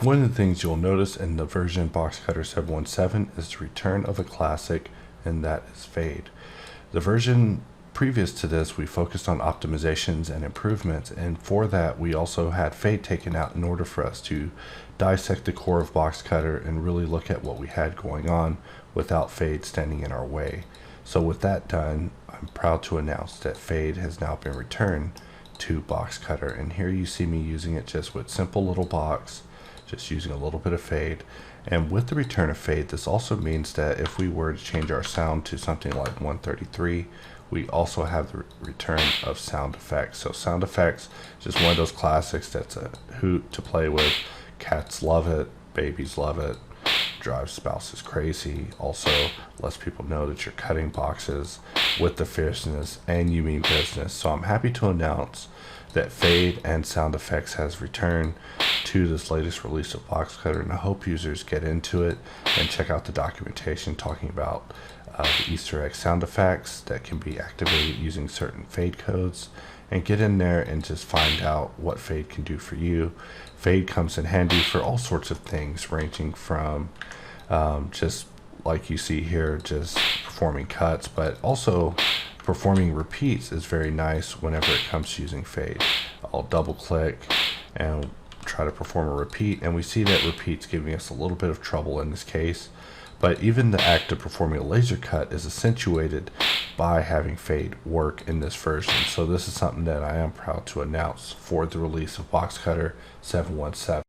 One of the things you'll notice in the version BoxCutter717 is the return of a classic, and that is fade. The version previous to this, we focused on optimizations and improvements, and for that we also had fade taken out in order for us to dissect the core of BoxCutter and really look at what we had going on without fade standing in our way. So with that done, I'm proud to announce that fade has now been returned to BoxCutter, and here you see me using it just with simple little box, just using a little bit of fade. And with the return of fade, this also means that if we were to change our sound to something like 133, we also have the return of sound effects. So sound effects, just one of those classics that's a hoot to play with. Cats love it, babies love it, drives spouses crazy. Also lets people know that you're cutting boxes with the fierceness and you mean business. So I'm happy to announce that fade and sound effects has returned to this latest release of BoxCutter, and I hope users get into it and check out the documentation talking about the Easter egg sound effects that can be activated using certain fade codes, and get in there and just find out what fade can do for you. Fade comes in handy for all sorts of things, ranging from just like you see here, just performing cuts, but also performing repeats is very nice whenever it comes to using fade. I'll double click and try to perform a repeat, and we see that repeat's giving us a little bit of trouble in this case, but even the act of performing a laser cut is accentuated by having fade work in this version. So this is something that I am proud to announce for the release of BoxCutter 717.